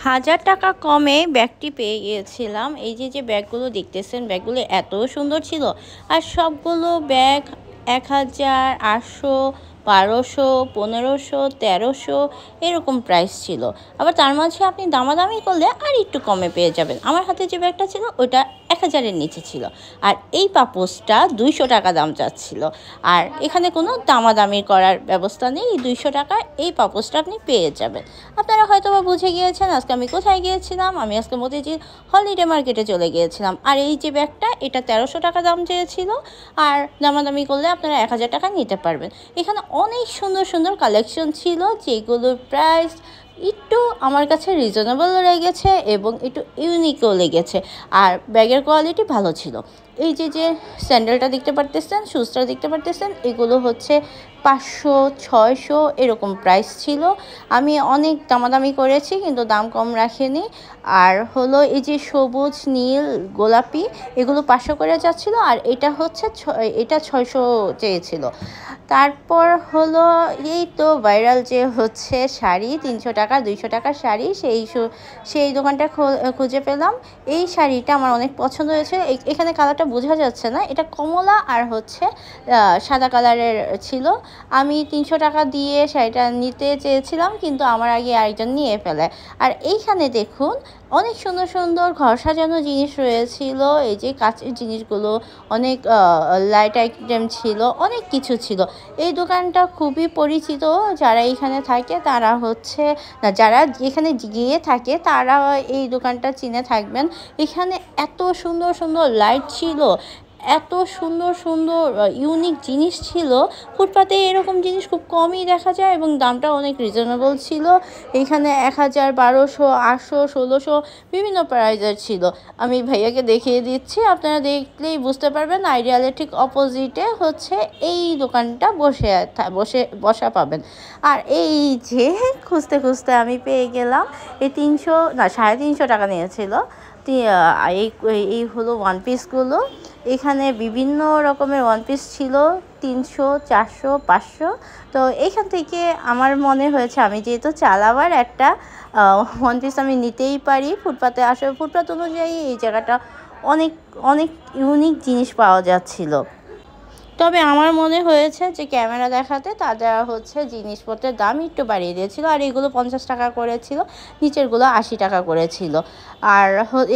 হাজার টাকা কমে ব্যাগটি পেয়ে গিয়েছিলাম। এই যে ব্যাগগুলো দেখতেছেন, ব্যাগগুলো এত সুন্দর ছিল। আর সবগুলো ব্যাগ ১,০০০, ৮০০, ১২০০, ১৫০০, ১৩০০ এরকম প্রাইস ছিল। আবার তার মাঝে আপনি দামাদামি করলে আর একটু কমে পেয়ে যাবেন। আমার হাতে যে ব্যাগটা ছিল ওটা ১,০০০-এর নিচে ছিল। আর এই পাপোশটা ২০০ টাকা দাম চাচ্ছিল। আর এখানে কোনো দামাদামি করার ব্যবস্থা নেই। ২০০ টাকায় এই পাপোশটা আপনি পেয়ে যাবেন। আপনারা হয়তো বা বুঝে গিয়েছেন আজকে আমি কোথায় গিয়েছিলাম। আমি আজকে মতিঝিল হলিডে মার্কেটে চলে গিয়েছিলাম। আর এই যে ব্যাগটা, এটা ১৩০০ টাকা দাম চেয়েছিল। আর দামাদামি করলে আপনারা ১,০০০ টাকা নিতে পারবেন। এখানে অনেক সুন্দর সুন্দর কালেকশন ছিল, যেগুলোর প্রাইস একটু আমার কাছে রিজনেবল লেগেছে এবং একটু ইউনিকও লেগেছে। আর ব্যাগের কোয়ালিটি ভালো ছিল। এই যে স্যান্ডেলটা দেখতে পারতেছেন, শুজটা দেখতে পারতেছেন, এগুলো হচ্ছে ৫০০, ৬০০ এরকম প্রাইস ছিল। আমি অনেক দামাদামি করেছি কিন্তু দাম কম রাখেনি। আর হলো এই যে সবুজ, নীল, গোলাপি, এগুলো ৫০০ করে যাচ্ছিলো। আর এটা হচ্ছে এটা ৬০০ চেয়েছিল। তারপর হলো এই তো ভাইরাল যে হচ্ছে শাড়ি, ৩০০ টাকা ২০০ টাকার শাড়ি, সেই দোকানটা খুঁজে পেলাম। এই শাড়িটা আমার অনেক পছন্দ হয়েছে। এখানে কালারটা বোঝা যাচ্ছে না, এটা কমলা আর হচ্ছে সাদা কালারের ছিল। আমি ৩০০ টাকা দিয়ে শাড়িটা নিতে চেয়েছিলাম, কিন্তু আমার আগে আরেকজন নিয়ে ফেলে। আর এইখানে দেখুন অনেক সুন্দর সুন্দর ঘর সাজানো জিনিস রয়েছিল। এই যে কাচের জিনিসগুলো, অনেক লাইট আইটেম ছিল, অনেক কিছু ছিল। এই দোকানটা খুবই পরিচিত। যারা এখানে থাকে তারা হচ্ছে না, যারা এখানে গিয়ে থাকে তারা এই দোকানটা চিনে থাকবেন। এখানে এত সুন্দর সুন্দর লাইট ছিল, এত সুন্দর সুন্দর ইউনিক জিনিস ছিল। ফুটপাতে এরকম জিনিস খুব কমই দেখা যায় এবং দামটা অনেক রিজনেবল ছিল। এখানে ১,০০০, ১২০০, ৮০০, ১৬০০ বিভিন্ন প্রাইজের ছিল। আমি ভাইয়াকে দেখিয়ে দিচ্ছি, আপনারা দেখলেই বুঝতে পারবেন। আইডিয়ালের ঠিক অপোজিটে হচ্ছে এই দোকানটা বসা পাবেন। আর এই যে খুঁজতে খুঁজতে আমি পেয়ে গেলাম। এই ৩০০ না ৩৫০ টাকা নিয়েছিল। এই হলো ওয়ান পিসগুলো। এখানে বিভিন্ন রকমের ওয়ান পিস ছিল, ৩০০, ৪০০, ৫০০। তো এইখান থেকে আমার মনে হয়েছে আমি যেহেতু চালাবার একটা ওয়ান পিস আমি নিতেই পারি। ফুটপাতে আসলে ফুটপাত অনুযায়ী এই জায়গাটা অনেক অনেক ইউনিক জিনিস পাওয়া যাচ্ছিল। তবে আমার মনে হয়েছে যে ক্যামেরা দেখাতে তারা হচ্ছে জিনিসপত্রের দাম একটু বাড়িয়ে দিয়েছিল। আর এগুলো ৫০ টাকা করেছিল, নিচেরগুলো ৮০ টাকা করেছিল। আর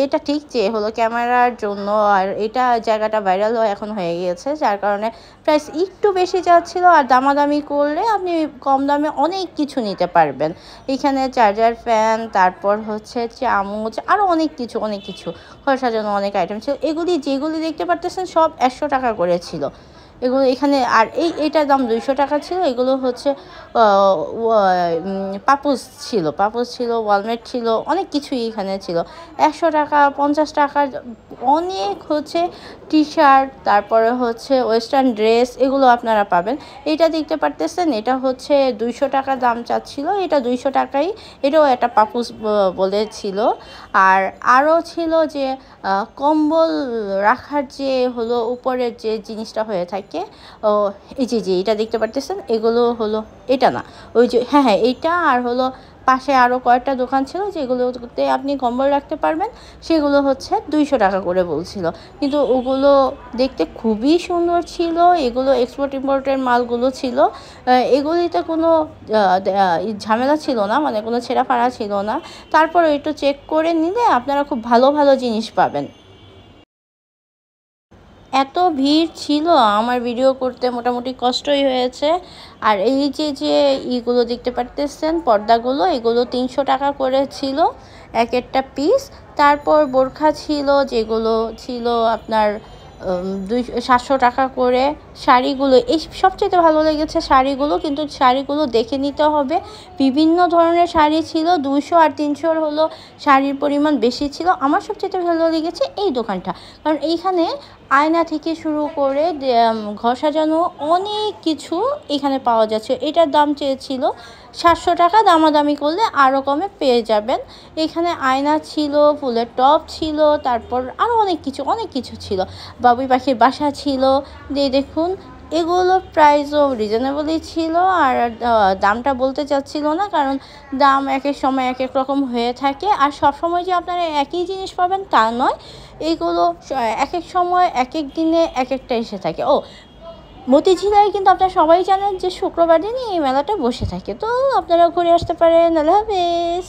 এটা ঠিক যে হলো ক্যামেরার জন্য, আর এটা জায়গাটা ভাইরাল এখন হয়ে গিয়েছে, যার কারণে প্রাইস একটু বেশি যাচ্ছিল। আর দামাদামি করলে আপনি কম দামে অনেক কিছু নিতে পারবেন। এখানে চার্জার ফ্যান, তারপর হচ্ছে চামচ, আরও অনেক কিছু ঘর সাজানো অনেক আইটেম ছিল। যেগুলি দেখতে পারতেছেন সব ১০০ টাকা করেছিল এগুলো এখানে। আর এইটার দাম ২০০ টাকা ছিল। এগুলো হচ্ছে পাপোশ ছিল, ওয়ালমেট ছিল, অনেক কিছুই এখানে ছিল। ১০০ টাকা, ৫০ টাকার অনেক হচ্ছে টি শার্ট, তারপরে হচ্ছে ওয়েস্টার্ন ড্রেস, এগুলো আপনারা পাবেন। এটা দেখতে পারতেছেন, এটা হচ্ছে ২০০ টাকা দাম চাচ্ছিল। এটা ২০০ টাকাই, এটাও একটা পাপোশ বলেছিল। আর আরও ছিল যে কম্বল রাখার যে হলো উপরের যে জিনিসটা হয়ে থাকে, এই যে এটা দেখতে পারতেছেন, এগুলো হলো এটা না, ওই যে হ্যাঁ এইটা। আর হলো পাশে আরও কয়েকটা দোকান ছিল যেগুলোতে আপনি কম্বল রাখতে পারবেন, সেগুলো হচ্ছে ২০০ টাকা করে বলছিল। কিন্তু ওগুলো দেখতে খুবই সুন্দর ছিল। এগুলো এক্সপোর্ট ইম্পোর্টের মালগুলো ছিল। এগুলিতে কোনো ঝামেলা ছিল না, মানে কোনো ছেঁড়া ফাড়া ছিল না। তারপর একটু চেক করে নিলে আপনারা খুব ভালো ভালো জিনিস পাবেন। এত ভিড় ছিল, আমার ভিডিও করতে মোটামুটি কষ্টই হয়েছে। আর এই যে ইগুলো দেখতে পারতেছেন, পর্দাগুলো, এগুলো ৩০০ টাকা করে ছিল এক একটা পিস। তারপর বোরখা ছিল, যেগুলো ছিল আপনার 700 টাকা করে। শাড়িগুলো এই সবচেয়ে ভালো লেগেছে শাড়িগুলো, কিন্তু শাড়িগুলো দেখে নিতে হবে। বিভিন্ন ধরনের শাড়ি ছিল, 200 আর 300 হলো শাড়ির পরিমাণ বেশি ছিল। আমার সবচেয়ে ভালো লেগেছে এই দোকানটা, কারণ এইখানে আয়না থেকে শুরু করে ঘর সাজানো অনেক কিছু এখানে পাওয়া যাচ্ছে। এটার দাম চেয়েছিল 700 টাকা, দামাদামি করলে আরও কমে পেয়ে যাবেন। এখানে আয়না ছিল, ফুলের টব ছিল, তারপর আরও অনেক কিছু ছিল। বাবুই পাখির বাসা ছিল। দেখুন এগুলোর প্রাইসও রিজনেবলই ছিল। আর দামটা বলতে চাচ্ছিল না, কারণ দাম একেক সময় একেক রকম হয়ে থাকে। আর সবসময় যে আপনারা একই জিনিস পাবেন তা নয়, এগুলো একেক সময় একেক দিনে একেকটা এসে থাকে। মতিঝিলায় কিন্তু আপনারা সবাই জানেন যে শুক্রবার দিনই এই মেলাটা বসে থাকে। তো আপনারা ঘুরে আসতে পারেন। আল্লাহ হাফেজ।